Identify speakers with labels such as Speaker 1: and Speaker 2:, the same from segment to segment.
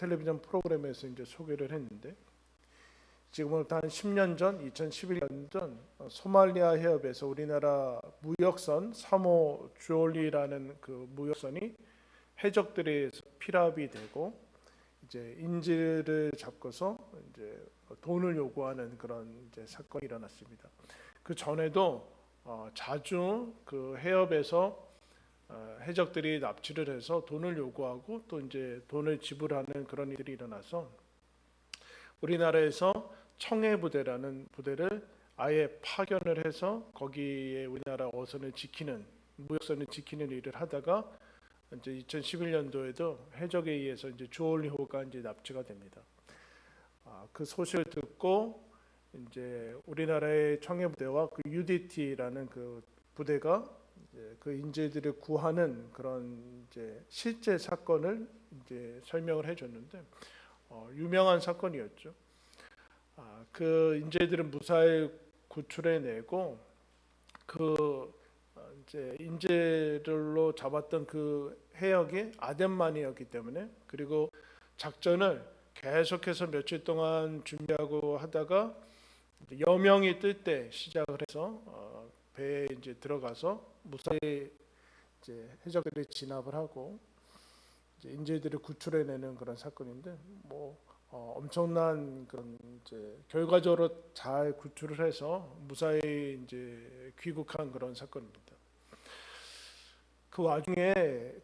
Speaker 1: 텔레비전 프로그램에서 이제 소개를 했는데, 지금부터 한 10년 전, 2011년 전 소말리아 해협에서 우리나라 무역선 3호 주올리라는 그 무역선이 해적들에 의해서 피랍이 되고 이제 인질을 잡고서 이제 돈을 요구하는 그런 이제 사건이 일어났습니다. 그 전에도 자주 그 해협에서 해적들이 납치를 해서 돈을 요구하고 또 이제 돈을 지불하는 그런 일이 일어나서 우리나라에서 청해부대라는 부대를 아예 파견을 해서 거기에 우리나라 어선을 지키는, 무역선을 지키는 일을 하다가 이제 2011년도에도 해적에 의해서 이제 주올리호가 이제 납치가 됩니다. 그 소식을 듣고 이제 우리나라의 청해부대와 그 UDT라는 그 부대가 이제 그 인재들을 구하는 그런 이제 실제 사건을 이제 설명을 해줬는데 유명한 사건이었죠. 그 인재들은 무사히 구출해내고 그 이제 인재들로 잡았던 그 해역이 아덴만이었기 때문에, 그리고 작전을 계속해서 며칠 동안 준비하고 하다가 여명이 뜰 때 시작을 해서 배에 이제 들어가서 무사히 이제 해적들이 진압을 하고 이제 인재들을 구출해내는 그런 사건인데, 엄청난 그런 이제 결과적으로 잘 구출을 해서 무사히 이제 귀국한 그런 사건입니다. 그 와중에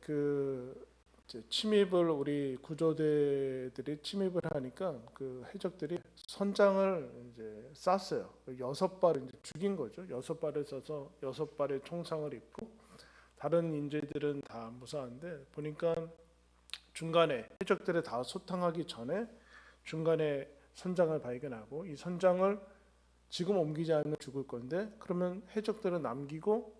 Speaker 1: 그 이제 침입을 우리 구조대들이 침입을 하니까 그 해적들이 선장을 이제 쐈어요. 6발을 이제 죽인 거죠. 6발을 쏴서 6발의 총상을 입고 다른 인재들은 다 무사한데, 보니까 중간에 해적들을 다 소탕하기 전에 중간에 선장을 발견하고 이 선장을 지금 옮기지 않으면 죽을 건데, 그러면 해적들은 남기고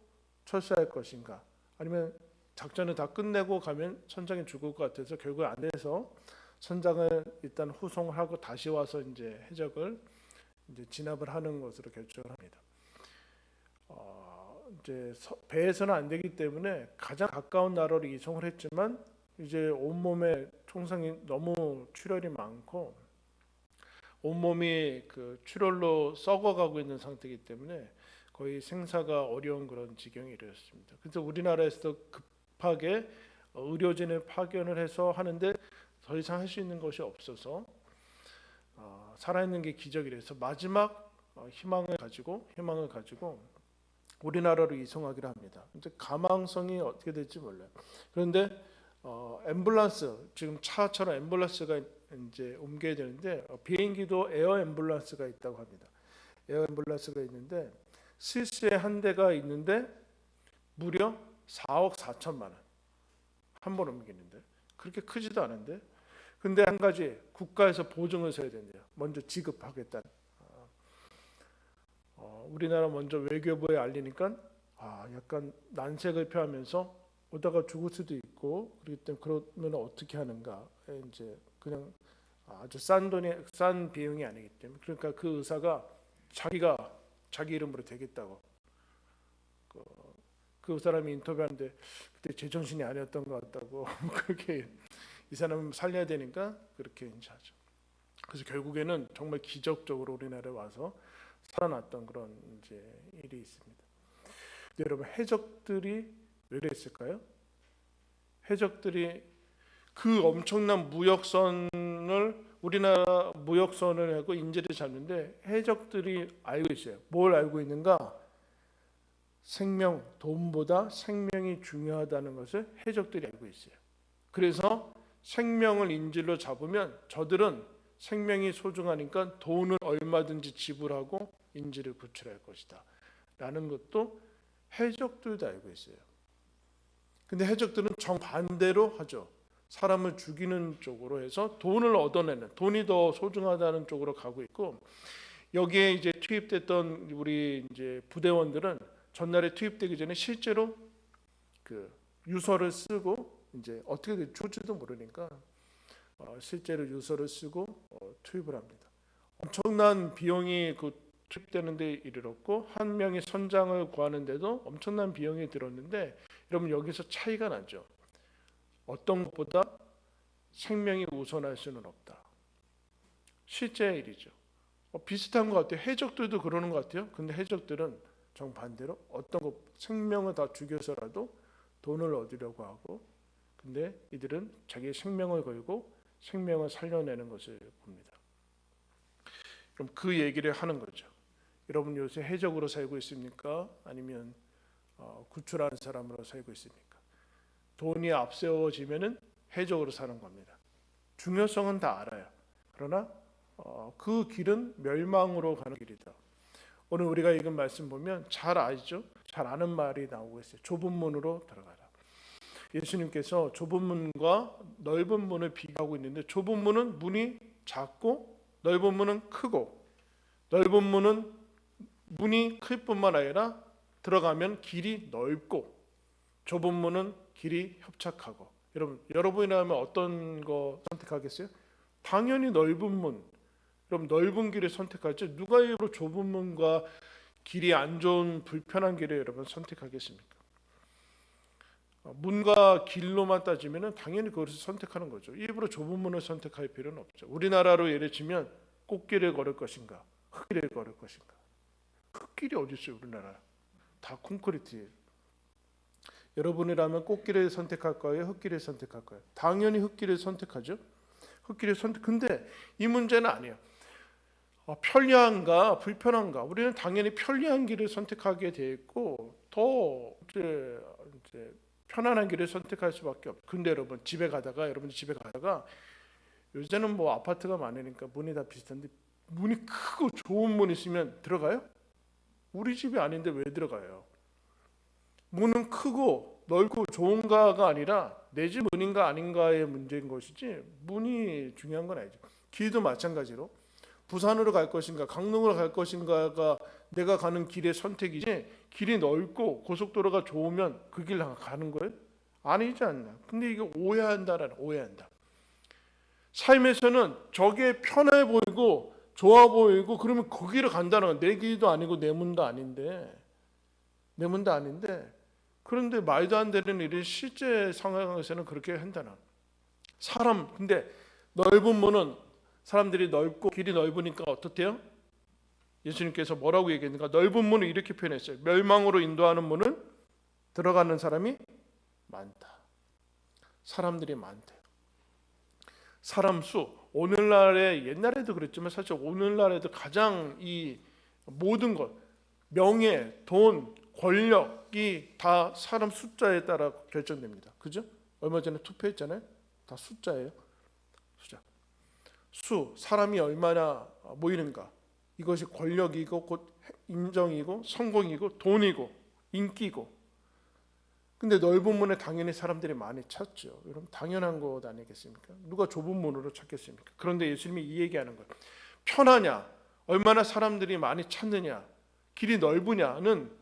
Speaker 1: 철수할 것인가, 아니면 작전을 다 끝내고 가면 선장이 죽을 것 같아서 결국 안 돼서 선장을 일단 후송하고 다시 와서 이제 해적을 이제 진압을 하는 것으로 결정을 합니다. 이제 배에서는 안 되기 때문에 가장 가까운 나라로 이송을 했지만 이제 온몸에 총상이 너무 출혈이 많고 온몸이 그 출혈로 썩어가고 있는 상태이기 때문에 거의 생사가 어려운 그런 지경이 이르렀습니다. 그래서 우리나라에서도 급하게 의료진을 파견을 해서 하는데 더 이상 할 수 있는 것이 없어서 살아있는 게 기적이라서 마지막 희망을 가지고 우리나라로 이송하기로 합니다. 이제 가망성이 어떻게 될지 몰라요. 그런데 앰뷸런스, 지금 차처럼 앰뷸런스가 이제 옮겨야 되는데 비행기도 에어 앰뷸런스가 있다고 합니다. 에어 앰뷸런스가 있는데 스위스에 한 대가 있는데 무려 4억 4천만 원 한 번 옮기는데, 그렇게 크지도 않은데, 근데 한 가지 국가에서 보증을 서야 된대요. 먼저 지급하겠다. 우리나라 먼저 외교부에 알리니까 약간 난색을 표하면서 오다가 죽을 수도 있고 그렇기 때문에 그러면 어떻게 하는가, 이제 그냥 아주 싼 비용이 아니기 때문에, 그러니까 그 의사가 자기가 자기 이름으로 되겠다고, 그 사람이 인터뷰하는데 그때 제정신이 아니었던 것 같다고 그렇게 이 사람을 살려야 되니까 그렇게 이제 하죠. 그래서 결국에는 정말 기적적으로 우리나라에 와서 살아났던 그런 이제 일이 있습니다. 근데 여러분, 해적들이 왜 그랬을까요? 해적들이 그 엄청난 무역선을, 우리나라 무역선을 하고 인재를 잡는데 해적들이 알고 있어요. 뭘 알고 있는가? 생명, 돈보다 생명이 중요하다는 것을 해적들이 알고 있어요. 그래서 생명을 인질로 잡으면 저들은 생명이 소중하니까 돈을 얼마든지 지불하고 인질을 구출할 것이다 라는 것도 해적들도 알고 있어요. 근데 해적들은 정반대로 하죠. 사람을 죽이는 쪽으로 해서 돈을 얻어내는, 돈이 더 소중하다는 쪽으로 가고 있고, 여기에 이제 투입됐던 우리 이제 부대원들은 전날에 투입되기 전에 실제로 그 유서를 쓰고, 이제 어떻게 될지도 모르니까 실제로 유서를 쓰고 투입을 합니다. 엄청난 비용이 그 투입되는데 이르렀고, 한 명의 선장을 구하는데도 엄청난 비용이 들었는데, 여러분 여기서 차이가 나죠. 어떤 것보다 생명이 우선할 수는 없다. 실제 일이죠. 비슷한 것 같아요. 해적들도 그러는 것 같아요. 근데 해적들은 정반대로 어떤 것 생명을 다 죽여서라도 돈을 얻으려고 하고, 근데 이들은 자기의 생명을 걸고 생명을 살려내는 것을 봅니다. 그럼 그 얘기를 하는 거죠. 여러분 요새 해적으로 살고 있습니까? 아니면 구출하는 사람으로 살고 있습니까? 돈이 앞세워지면은 해적으로 사는 겁니다. 중요성은 다 알아요. 그러나 그 길은 멸망으로 가는 길이다. 오늘 우리가 읽은 말씀 보면 잘 알죠? 잘 아는 말이 나오고 있어요. 좁은 문으로 들어가라. 예수님께서 좁은 문과 넓은 문을 비교하고 있는데, 좁은 문은 문이 작고 넓은 문은 크고, 넓은 문은 문이 클 뿐만 아니라 들어가면 길이 넓고, 좁은 문은 길이 협착하고. 여러분이라면 어떤 거 선택하겠어요? 당연히 넓은 문. 그럼 넓은 길을 선택하죠. 누가 일부러 좁은 문과 길이 안 좋은 불편한 길을 여러분 선택하겠습니까? 문과 길로만 따지면 당연히 그것을 선택하는 거죠. 일부러 좁은 문을 선택할 필요는 없죠. 우리나라로 예를 들면 꽃길을 걸을 것인가, 흙길을 걸을 것인가. 흙길이 어디 있어요? 우리나라 다 콘크리트예요. 여러분이라면 꽃길을 선택할 거예요? 흙길을 선택할 거예요? 당연히 흙길을 선택하죠. 흙길을 선택. 근데 이 문제는 아니에요. 편리한가 불편한가? 우리는 당연히 편리한 길을 선택하게 돼 있고 더 이제 편안한 길을 선택할 수밖에 없어요. 근데 여러분 집에 가다가 요새는 뭐 아파트가 많으니까 문이 다 비슷한데 문이 크고 좋은 문 있으면 들어가요? 우리 집이 아닌데 왜 들어가요? 문은 크고 넓고 좋은가가 아니라 내 집 문인가 아닌가의 문제인 것이지 문이 중요한 건 아니죠. 길도 마찬가지로 부산으로 갈 것인가 강릉으로 갈 것인가가 내가 가는 길의 선택이지, 길이 넓고 고속도로가 좋으면 그 길 가는 거예요? 아니지 않나. 근데 이게 오해한다. 삶에서는 저게 편해 보이고 좋아 보이고 그러면 그 길을 간다는 건 내 길도 아니고 내 문도 아닌데 그런데 말도 안 되는 일이 실제 상황에서는 그렇게 한다는 사람. 근데 넓은 문은 사람들이 넓고 길이 넓으니까 어떻대요? 예수님께서 뭐라고 얘기했는가? 넓은 문을 이렇게 표현했어요. 멸망으로 인도하는 문을 들어가는 사람이 많다. 사람들이 많대요. 사람 수. 오늘날에 옛날에도 그랬지만 사실 오늘날에도 가장 이 모든 것, 명예, 돈, 권력이 다 사람 숫자에 따라 결정됩니다. 그죠? 얼마 전에 투표했잖아요. 다 숫자예요. 수, 사람이 얼마나 모이는가. 이것이 권력이고 곧 인정이고 성공이고 돈이고 인기고. 근데 넓은 문에 당연히 사람들이 많이 찾죠. 여러분 당연한 것 아니겠습니까? 누가 좁은 문으로 찾겠습니까? 그런데 예수님이 이 얘기하는 거예요. 편하냐, 얼마나 사람들이 많이 찾느냐, 길이 넓으냐는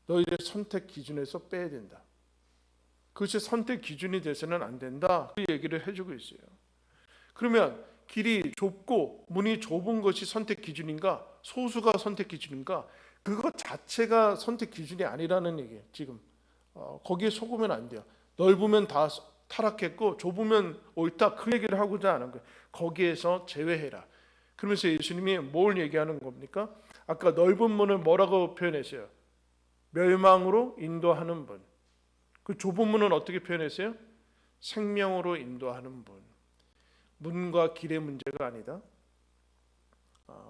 Speaker 1: 너희의 선택 기준에서 빼야 된다. 그것이 선택 기준이 돼서는 안 된다. 그 얘기를 해주고 있어요. 그러면 길이 좁고 문이 좁은 것이 선택 기준인가? 소수가 선택 기준인가? 그것 자체가 선택 기준이 아니라는 얘기예요. 지금 거기에 속으면 안 돼요. 넓으면 다 타락했고 좁으면 옳다, 그 얘기를 하고자 하는 거예요. 거기에서 제외해라. 그러면서 예수님이 뭘 얘기하는 겁니까? 아까 넓은 문을 뭐라고 표현했어요? 멸망으로 인도하는 분. 그 좁은 문은 어떻게 표현했어요? 생명으로 인도하는 분. 문과 길의 문제가 아니다.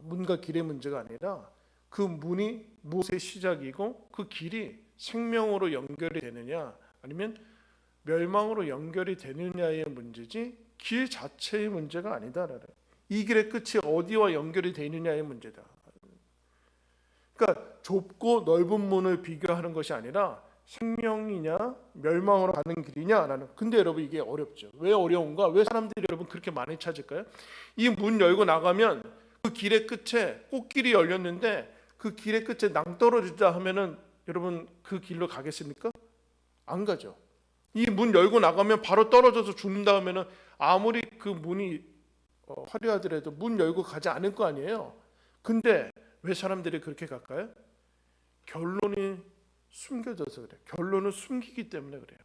Speaker 1: 문과 길의 문제가 아니라 그 문이 무엇의 시작이고 그 길이 생명으로 연결이 되느냐 아니면 멸망으로 연결이 되느냐의 문제지 길 자체의 문제가 아니다. 이 길의 끝이 어디와 연결이 되느냐의 문제다. 그러니까 좁고 넓은 문을 비교하는 것이 아니라 생명이냐 멸망으로 가는 길이냐라는. 근데 여러분 이게 어렵죠. 왜 어려운가? 왜 사람들이 여러분 그렇게 많이 찾을까요? 이 문 열고 나가면 그 길의 끝에 꽃길이 열렸는데 그 길의 끝에 낭떠러지자 하면은 여러분 그 길로 가겠습니까? 안 가죠. 이 문 열고 나가면 바로 떨어져서 죽는다 하면은 아무리 그 문이 화려하더라도 문 열고 가지 않을 거 아니에요. 근데 왜 사람들이 그렇게 갈까요? 결론이 숨겨져서 그래요. 결론을 숨기기 때문에 그래요.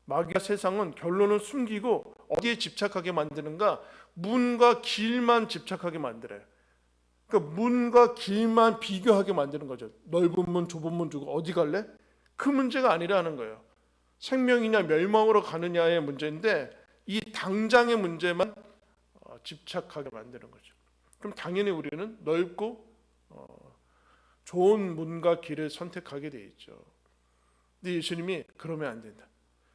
Speaker 1: 마귀가 세상은 결론을 숨기고 어디에 집착하게 만드는가? 문과 길만 집착하게 만들어요. 그러니까 문과 길만 비교하게 만드는 거죠. 넓은 문, 좁은 문 두고 어디 갈래? 그 문제가 아니라는 거예요. 생명이냐 멸망으로 가느냐의 문제인데 이 당장의 문제만 집착하게 만드는 거죠. 그럼 당연히 우리는 넓고 좋은 문과 길을 선택하게 돼 있죠. 근데 예수님이 그러면 안 된다.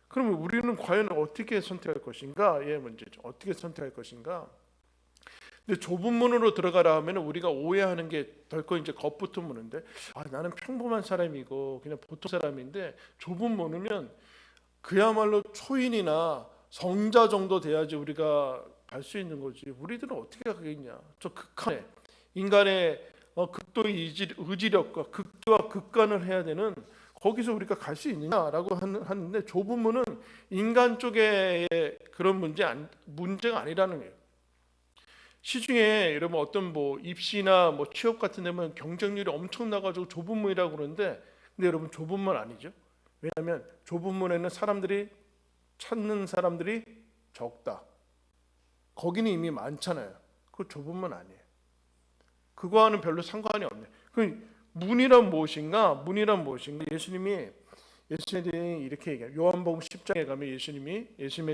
Speaker 1: 그러면 우리는 과연 어떻게 선택할 것인가의 문제죠. 어떻게 선택할 것인가? 근데 좁은 문으로 들어가라 하면 우리가 오해하는 게 덜컥 이제 겉부터 무는데 나는 평범한 사람이고 그냥 보통 사람인데 좁은 문이면 그야말로 초인이나 성자 정도 돼야지 우리가 갈 수 있는 거지. 우리들은 어떻게 가겠냐? 저 극한의 인간의 극도 의지력과 극도와 극간을 해야 되는 거기서 우리가 갈 수 있느냐라고 하는데 좁은 문은 인간 쪽의 그런 문제가 아니라는 거예요. 시중에 여러분 어떤 입시나 취업 같은 데면 경쟁률이 엄청 나가지고 좁은 문이라고 그러는데 근데 여러분 좁은 문 아니죠. 왜냐하면 좁은 문에는 찾는 사람들이 적다. 거기는 이미 많잖아요. 그 좁은 문 아니에요. 그거와는 별로 상관이 없네. 그 문이란 무엇인가? 문이란 무엇인가? 예수님에 대해 이렇게 얘기해요. 요한복음 10장에 가면 예수님에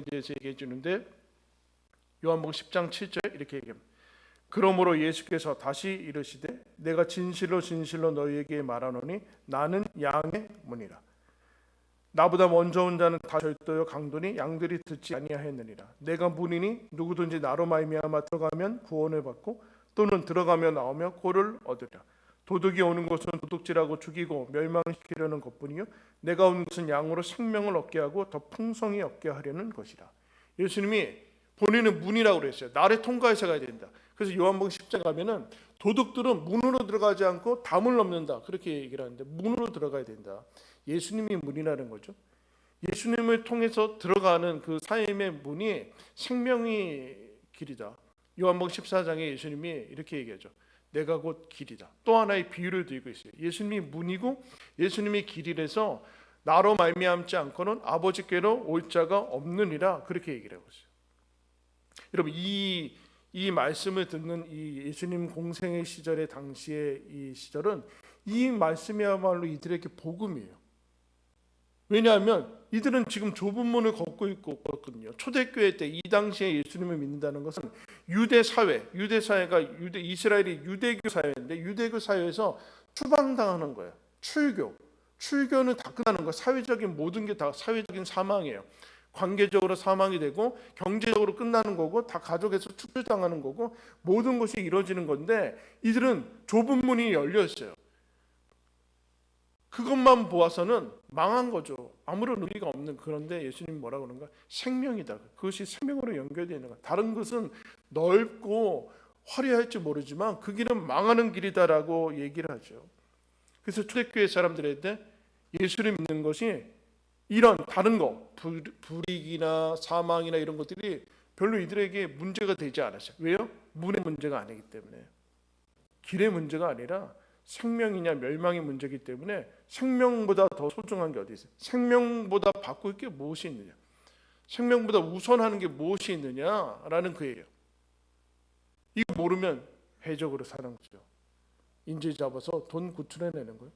Speaker 1: 대해서 얘기해 주는데 요한복음 10장 7절 이렇게 얘기합니다. 그러므로 예수께서 다시 이르시되 내가 진실로 진실로 너희에게 말하노니 나는 양의 문이라. 나보다 먼저 온 자는 다 절도요 강도니 양들이 듣지 아니하였느니라. 내가 문이니 누구든지 나로 말미암아 들어가면 구원을 받고 또는 들어가며 나오며 고를 얻으리라. 도둑이 오는 것은 도둑질하고 죽이고 멸망시키려는 것뿐이요 내가 온 것은 양으로 생명을 얻게 하고 더 풍성히 얻게 하려는 것이라. 예수님이 본인은 문이라고 그랬어요. 나를 통과해서 가야 된다. 그래서 요한복음 10장 가면은 도둑들은 문으로 들어가지 않고 담을 넘는다. 그렇게 얘기를 하는데 문으로 들어가야 된다. 예수님이 문이라는 거죠. 예수님을 통해서 들어가는 그 삶의 문이 생명의 길이다. 요한복음 14장에 예수님이 이렇게 얘기하죠. 내가 곧 길이다. 또 하나의 비유를 들고 있어요. 예수님이 문이고 예수님이 길이라서 나로 말미암지 않고는 아버지께로 올 자가 없느니라 그렇게 얘기를 하고 있어요. 여러분 이 말씀을 듣는 이 예수님 공생의 시절의 당시의 이 시절은 이 말씀이야말로 이들에게 복음이에요. 왜냐하면 이들은 지금 좁은 문을 걷고 있거든요. 초대교회 때 이 당시에 예수님을 믿는다는 것은 유대 사회가 이스라엘이 유대교 사회인데 유대교 사회에서 추방당하는 거예요. 출교는 다 끝나는 거예요. 사회적인 모든 게 다 사회적인 사망이에요. 관계적으로 사망이 되고 경제적으로 끝나는 거고 다 가족에서 축출당하는 거고 모든 것이 이루어지는 건데 이들은 좁은 문이 열려 있어요. 그것만 보아서는 망한 거죠. 아무런 의미가 없는. 그런데 예수님이 뭐라고 그러는가? 생명이다. 그것이 생명으로 연결되어 있는 거야. 다른 것은 넓고 화려할지 모르지만 그 길은 망하는 길이다라고 얘기를 하죠. 그래서 초대교회 사람들한테 예수를 믿는 것이 이런 다른 거 불이익이나 사망이나 이런 것들이 별로 이들에게 문제가 되지 않았어요. 왜요? 문의 문제가 아니기 때문에. 길의 문제가 아니라 생명이냐 멸망의 문제이기 때문에 생명보다 더 소중한 게 어디 있어요? 생명보다 바꿀 게 무엇이 있느냐? 생명보다 우선하는 게 무엇이 있느냐라는 그 얘기예요. 이거 모르면 해적으로 사는 거죠. 인질 잡아서 돈 구출해내는 거예요.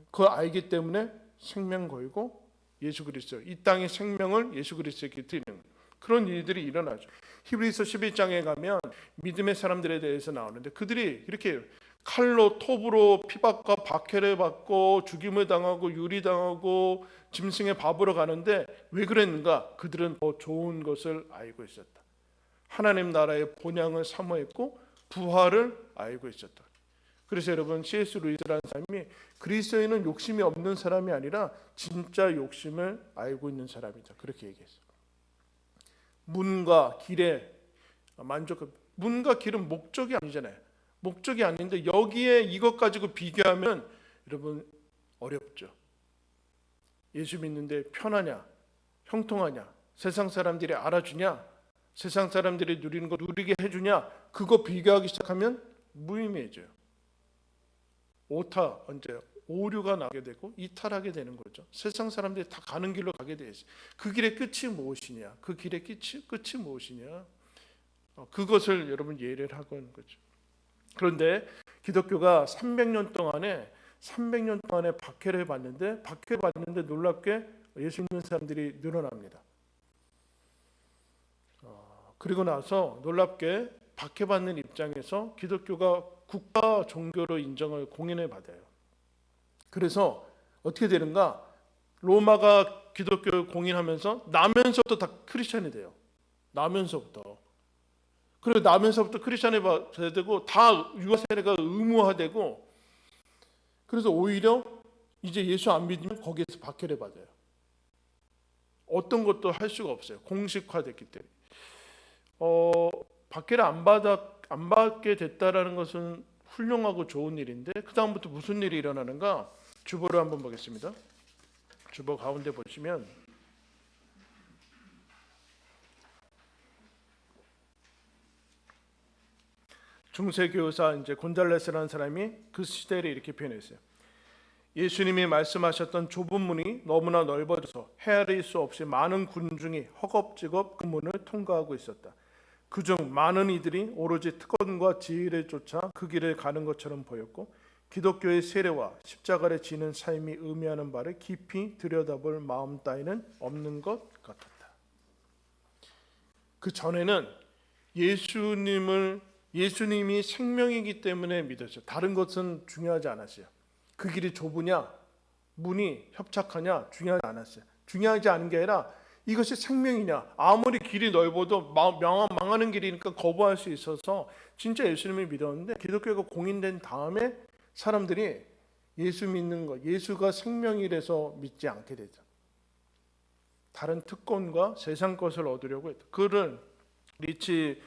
Speaker 1: 그거 알기 때문에 생명 걸고 예수 그리스도 이 땅의 생명을 예수 그리스도에게 드리는 거예요. 그런 일들이 일어나죠. 히브리서 11장에 가면 믿음의 사람들에 대해서 나오는데 그들이 이렇게 칼로 톱으로 피박과 박해를 받고 죽임을 당하고 유리당하고 짐승의 밥으로 가는데 왜 그랬는가? 그들은 더 좋은 것을 알고 있었다. 하나님 나라의 본향을 사모했고 부활을 알고 있었다. 그래서 여러분 C.S. 루이스라는 사람이 그리스도인은 욕심이 없는 사람이 아니라 진짜 욕심을 알고 있는 사람이다. 그렇게 얘기했어요. 문과 길에 문과 길은 목적이 아니잖아요. 목적이 아닌데 여기에 이것 가지고 비교하면 여러분 어렵죠. 예수 믿는데 편하냐? 형통하냐? 세상 사람들이 알아주냐? 세상 사람들이 누리는 거 누리게 해주냐? 그거 비교하기 시작하면 무의미해져요. 오타 오류가 나게 되고 이탈하게 되는 거죠. 세상 사람들이 다 가는 길로 가게 되지. 그 길의 끝이 무엇이냐? 그 길의 끝이 무엇이냐? 그것을 여러분 이해를 하고 있는 거죠. 그런데 기독교가 300년 동안에 박해를 받는데 놀랍게 예수 믿는 사람들이 늘어납니다. 그리고 나서 놀랍게 박해받는 입장에서 기독교가 국가 종교로 인정을 공인을 받아요. 그래서 어떻게 되는가? 로마가 기독교를 공인하면서 나면서부터 다 크리스천이 돼요. 나면서부터 크리스천이 되고 다 유아 세례가 의무화되고, 그래서 오히려 이제 예수 안 믿으면 거기에서 박해를 받아요. 어떤 것도 할 수가 없어요. 공식화됐기 때문에. 박해를 안 받게 됐다라는 것은 훌륭하고 좋은 일인데, 그 다음부터 무슨 일이 일어나는가? 주보를 한번 보겠습니다. 주보 가운데 보시면 중세교사 이제 곤잘레스라는 사람이 그 시대를 이렇게 표현했어요. 예수님이 말씀하셨던 좁은 문이 너무나 넓어져서 헤아릴 수 없이 많은 군중이 허겁지겁 그 문을 통과하고 있었다. 그중 많은 이들이 오로지 특권과 지위를 쫓아 그 길을 가는 것처럼 보였고, 기독교의 세례와 십자가를 지는 삶이 의미하는 바를 깊이 들여다볼 마음 따위는 없는 것 같았다. 그 전에는 예수님이 생명이기 때문에 믿었어요. 다른 것은 중요하지 않았어요. 그 길이 좁으냐, 문이 협착하냐 중요하지 않았어요. 중요하지 않은 게 아니라 이것이 생명이냐, 아무리 길이 넓어도 망하는 길이니까 거부할 수 있어서 진짜 예수님을 믿었는데, 기독교가 공인된 다음에 사람들이 예수 믿는 것, 예수가 생명이라서 믿지 않게 되죠. 다른 특권과 세상 것을 얻으려고 했다. 그를 리치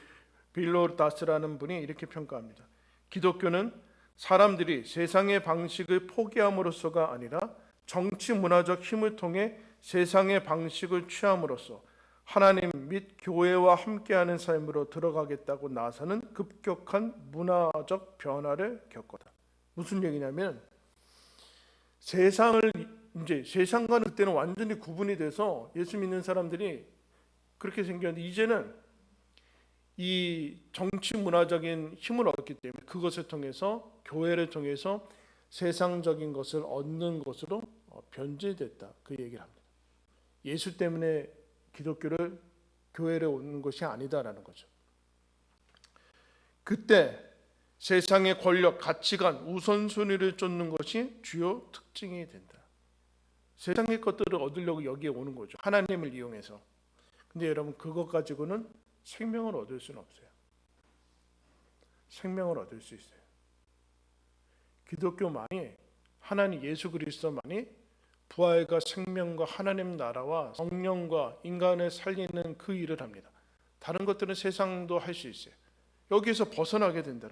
Speaker 1: 빌로다스라는 분이 이렇게 평가합니다. 기독교는 사람들이 세상의 방식을 포기함으로써가 아니라 정치 문화적 힘을 통해 세상의 방식을 취함으로써 하나님 및 교회와 함께하는 삶으로 들어가겠다고 나서는 급격한 문화적 변화를 겪었다. 무슨 얘기냐면, 세상과는 그때는 완전히 구분이 돼서 예수 믿는 사람들이 그렇게 생겼는데, 이제는 이 정치 문화적인 힘을 얻기 때문에 그것을 통해서, 교회를 통해서 세상적인 것을 얻는 것으로 변질됐다. 그 얘기를 합니다. 예수 때문에 교회를 오는 것이 아니다라는 거죠. 그때 세상의 권력, 가치관, 우선순위를 쫓는 것이 주요 특징이 된다. 세상의 것들을 얻으려고 여기에 오는 거죠. 하나님을 이용해서. 근데 여러분, 그것 가지고는 생명을 얻을 수는 없어요. 생명을 얻을 수 있어요. 기독교만이, 하나님 예수 그리스도만이 부활과 생명과 하나님 나라와 성령과 인간을 살리는 그 일을 합니다. 다른 것들은 세상도 할 수 있어요. 여기에서 벗어나게 된다.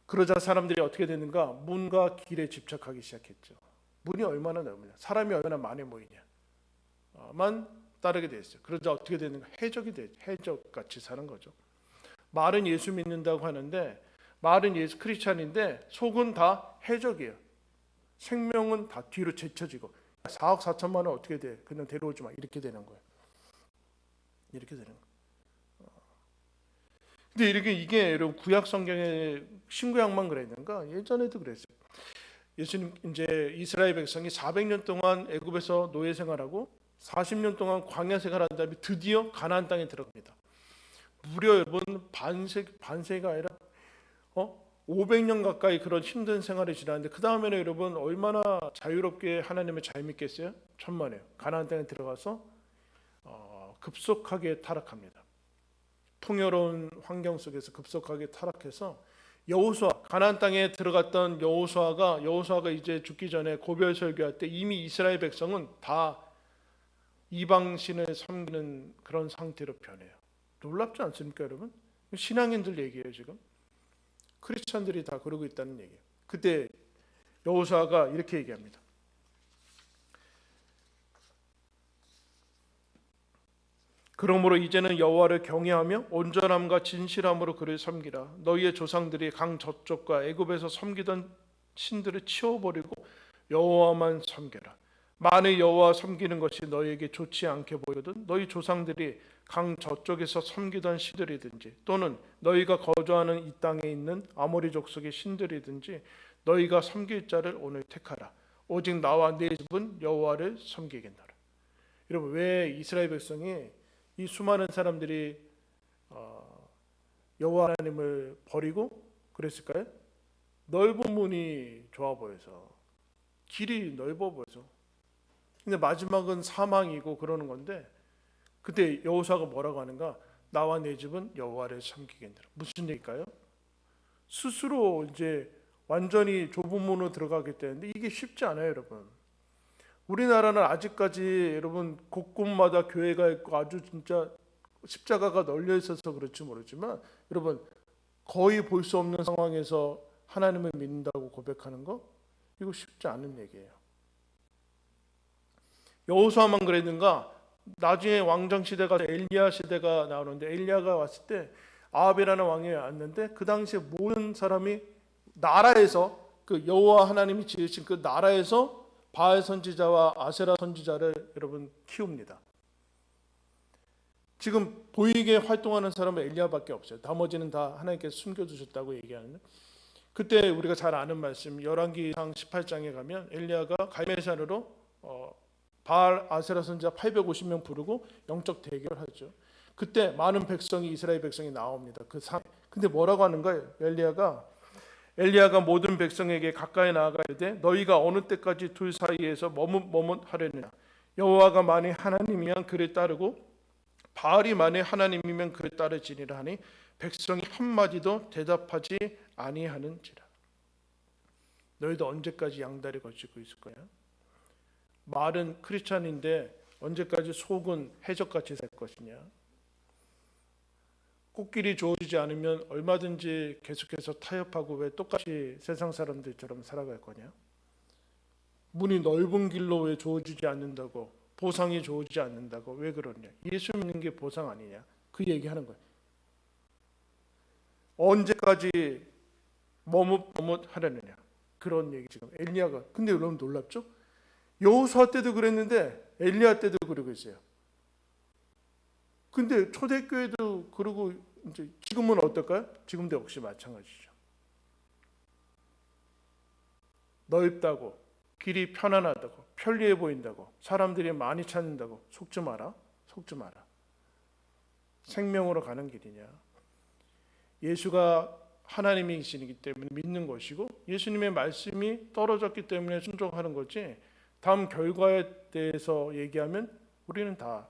Speaker 1: 그러자 사람들이 어떻게 되는가? 문과 길에 집착하기 시작했죠. 문이 얼마나 넓으냐, 사람이 얼마나 많이 모이냐만 따르게 됐어요. 그러자 어떻게 되는가? 해적같이 사는 거죠. 말은 예수 믿는다고 하는데, 말은 예수 크리스찬인데 속은 다 해적이에요. 생명은 다 뒤로 제쳐지고, 4억 4천만 원 어떻게 돼? 그냥 데려오지 마. 이렇게 되는 거예요. 근데 이게 여러분, 구약 성경에 신구약만 그랬는가? 예전에도 그랬어요. 예수님, 이제 이스라엘 백성이 400년 동안 애굽에서 노예 생활하고 40년 동안 광야 생활한 다음에 드디어 가나안 땅에 들어갑니다. 무려 여러분, 반세가 아니라 500년 가까이 그런 힘든 생활을 지났는데, 그 다음에는 여러분 얼마나 자유롭게 하나님을 잘 믿겠어요? 천만에요. 가나안 땅에 들어가서 급속하게 타락합니다. 풍요로운 환경 속에서 급속하게 타락해서 가나안 땅에 들어갔던 여호수아가 이제 죽기 전에 고별 설교할 때 이미 이스라엘 백성은 다 이방신을 섬기는 그런 상태로 변해요. 놀랍지 않습니까, 여러분? 신앙인들 얘기예요. 지금 크리스천들이 다 그러고 있다는 얘기예요. 그때 여호수아가 이렇게 얘기합니다. 그러므로 이제는 여호와를 경외하며 온전함과 진실함으로 그를 섬기라. 너희의 조상들이 강 저쪽과 애굽에서 섬기던 신들을 치워버리고 여호와만 섬겨라. 만일 여호와 섬기는 것이 너희에게 좋지 않게 보이거든 너희 조상들이 강 저쪽에서 섬기던 신들이든지 또는 너희가 거주하는 이 땅에 있는 아모리 족속의 신들이든지 너희가 섬길 자를 오늘 택하라. 오직 나와 네 집은 여호와를 섬기겠노라. 여러분, 왜 이스라엘 백성이 이 수많은 사람들이 여호와 하나님을 버리고 그랬을까요? 넓은 문이 좋아 보여서, 길이 넓어 보여서. 근데 마지막은 사망이고 그러는 건데, 그때 여호수아가 뭐라고 하는가? 나와 내 집은 여호와를 섬기겠노라. 무슨 얘기일까요? 스스로 이제 완전히 좁은 문으로 들어가기 때문에 이게 쉽지 않아요, 여러분. 우리나라는 아직까지 여러분 곳곳마다 교회가 있고 아주 진짜 십자가가 널려 있어서 그렇지 모르지만, 여러분 거의 볼 수 없는 상황에서 하나님을 믿는다고 고백하는 거, 이거 쉽지 않은 얘기예요. 여호수아만 그랬는가? 나중에 왕정 시대가 엘리야 시대가 나오는데, 엘리야가 왔을 때 아합이라는 왕이 왔는데 그 당시에 모든 사람이 나라에서, 그 여호와 하나님이 지으신 그 나라에서 바알 선지자와 아세라 선지자를 여러분 키웁니다. 지금 보이게 활동하는 사람은 엘리야밖에 없어요. 나머지는 다 하나님께서 숨겨두셨다고 얘기하는데, 그때 우리가 잘 아는 말씀 열왕기상 18장에 가면 엘리야가 갈멜산으로 바알 아세라 선지자 850명 부르고 영적 대결을 하죠. 그때 많은 백성이, 이스라엘 백성이 나옵니다. 그 산. 근데 뭐라고 하는 거예요? 엘리야가 모든 백성에게 가까이 나아가 이르되 너희가 어느 때까지 둘 사이에서 머뭇머뭇하려느냐? 여호와가 만일 하나님이면 그를 따르고 바알이 만일 하나님이면 그를 따르지니라 하니 백성이 한마디도 대답하지 아니하는지라. 너희도 언제까지 양다리 걸치고 있을 거야? 말은 크리스찬인데 언제까지 속은 해적같이 살 것이냐? 꽃길이 좋아지지 않으면 얼마든지 계속해서 타협하고 왜 똑같이 세상 사람들처럼 살아갈 거냐? 문이 넓은 길로 왜 좋아지지 않는다고, 보상이 좋아지지 않는다고 왜 그러냐? 예수 믿는 게 보상 아니냐? 그 얘기하는 거예요. 언제까지 머뭇머뭇하려느냐? 그런 얘기 지금 엘리야가. 근데 여러분 놀랍죠? 여호수아 때도 그랬는데 엘리야 때도 그러고 있어요. 근데 초대교회도 그러고 이제 지금은 어떨까요? 지금도 역시 마찬가지죠. 넓다고, 길이 편안하다고, 편리해 보인다고, 사람들이 많이 찾는다고 속지 마라. 속지 마라. 생명으로 가는 길이냐? 예수가 하나님이시기 때문에 믿는 것이고 예수님의 말씀이 떨어졌기 때문에 순종하는 거지, 다음 결과에 대해서 얘기하면 우리는 다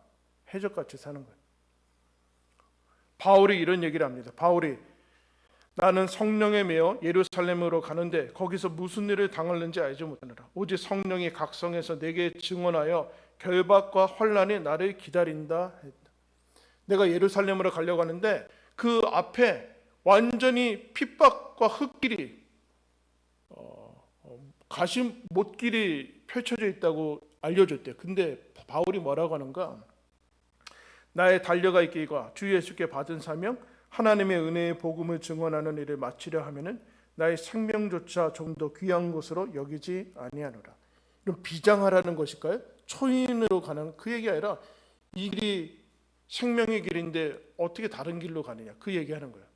Speaker 1: 해적같이 사는 거예요. 바울이 이런 얘기를 합니다. 바울이 나는 성령에 매여 예루살렘으로 가는데 거기서 무슨 일을 당하는지 알지 못하느라. 오직 성령이 각성해서 내게 증언하여 결박과 환난이 나를 기다린다 했다. 내가 예루살렘으로 가려고 하는데 그 앞에 완전히 핍박과 흙길이 가시 못길이 펼쳐져 있다고 알려줬대요. 근데 바울이 뭐라고 하는가? 나의 달려가 있기가 주 예수께 받은 사명, 하나님의 은혜의 복음을 증언하는 일을 마치려 하면은 나의 생명조차 좀 더 귀한 것으로 여기지 아니하노라. 이런 비장하라는 것일까요? 초인으로 가는 그 얘기 아니라 이 길이 생명의 길인데 어떻게 다른 길로 가느냐, 그 얘기하는 거예요.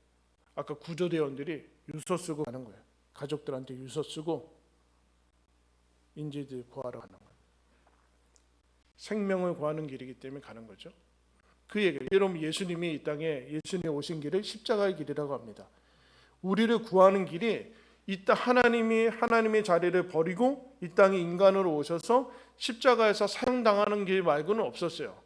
Speaker 1: 아까 구조대원들이 유서 쓰고 가는 거예요. 가족들한테 유서 쓰고 인재들 구하러 가는 거예요. 생명을 구하는 길이기 때문에 가는 거죠. 그 얘기예요. 여러분, 예수님이 이 땅에 예수님이 오신 길을 십자가의 길이라고 합니다. 우리를 구하는 길이 이 땅 하나님의 자리를 버리고 이 땅에 인간으로 오셔서 십자가에서 사형당하는 길 말고는 없었어요.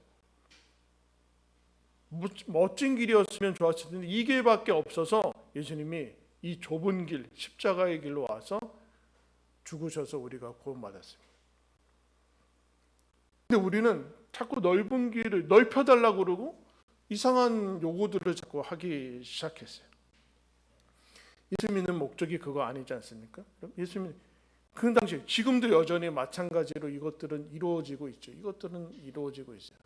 Speaker 1: 멋진 길이었으면 좋았을 텐데 이 길밖에 없어서 예수님이 이 좁은 길, 십자가의 길로 와서 죽으셔서 우리가 구원받았습니다. 근데 우리는 자꾸 넓은 길을 넓혀달라고 그러고 이상한 요구들을 자꾸 하기 시작했어요. 예수 믿는 목적이 그거 아니지 않습니까? 예수 믿는 그 당시, 지금도 여전히 마찬가지로 이것들은 이루어지고 있죠. 이것들은 이루어지고 있어요.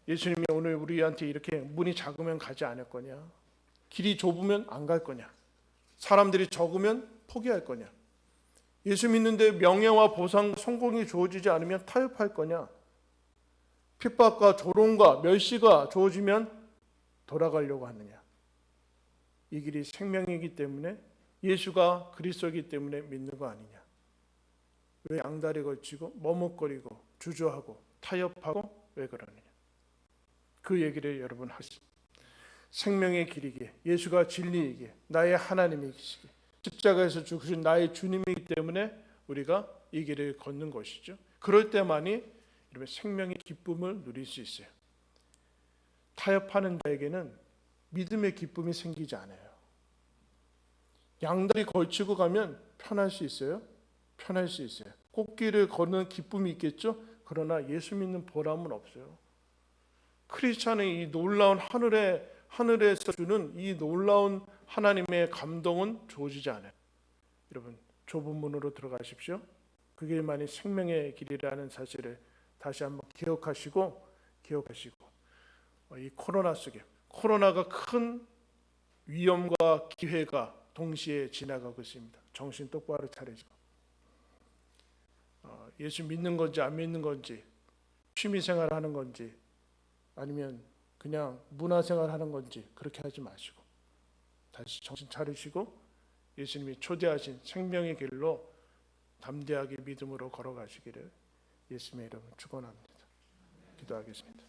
Speaker 1: 예수님이 오늘 우리한테 이렇게 문이 작으면 가지 않을 거냐? 길이 좁으면 안 갈 거냐? 사람들이 적으면 포기할 거냐? 예수 믿는데 명예와 보상, 성공이 주어지지 않으면 타협할 거냐? 핍박과 조롱과 멸시가 주어지면 돌아가려고 하느냐? 이 길이 생명이기 때문에, 예수가 그리스도이기 때문에 믿는 거 아니냐? 왜 양다리 걸치고 머뭇거리고 주저하고 타협하고 왜 그러느냐? 그 얘기를 여러분 하십시오. 생명의 길이기에, 예수가 진리이기에, 나의 하나님이시기에, 십자가에서 죽으신 나의 주님이기 때문에 우리가 이 길을 걷는 것이죠. 그럴 때만이 여러분 생명의 기쁨을 누릴 수 있어요. 타협하는 자에게는 믿음의 기쁨이 생기지 않아요. 양다리 걸치고 가면 편할 수 있어요? 편할 수 있어요. 꽃길을 걷는 기쁨이 있겠죠? 그러나 예수 믿는 보람은 없어요. 크리스찬의 이 놀라운 하늘에서 주는 이 놀라운 하나님의 감동은 주어지지 않아요. 여러분, 좁은 문으로 들어가십시오. 그 길만이 생명의 길이라는 사실을 다시 한번 기억하시고 이 코로나 속에, 코로나가 큰 위험과 기회가 동시에 지나가고 있습니다. 정신 똑바로 차리죠. 예수 믿는 건지 안 믿는 건지, 취미생활 하는 건지, 아니면 그냥 문화생활 하는 건지 그렇게 하지 마시고 다시 정신 차리시고 예수님이 초대하신 생명의 길로 담대하게 믿음으로 걸어가시기를 예수님의 이름으로 축원합니다. 기도하겠습니다.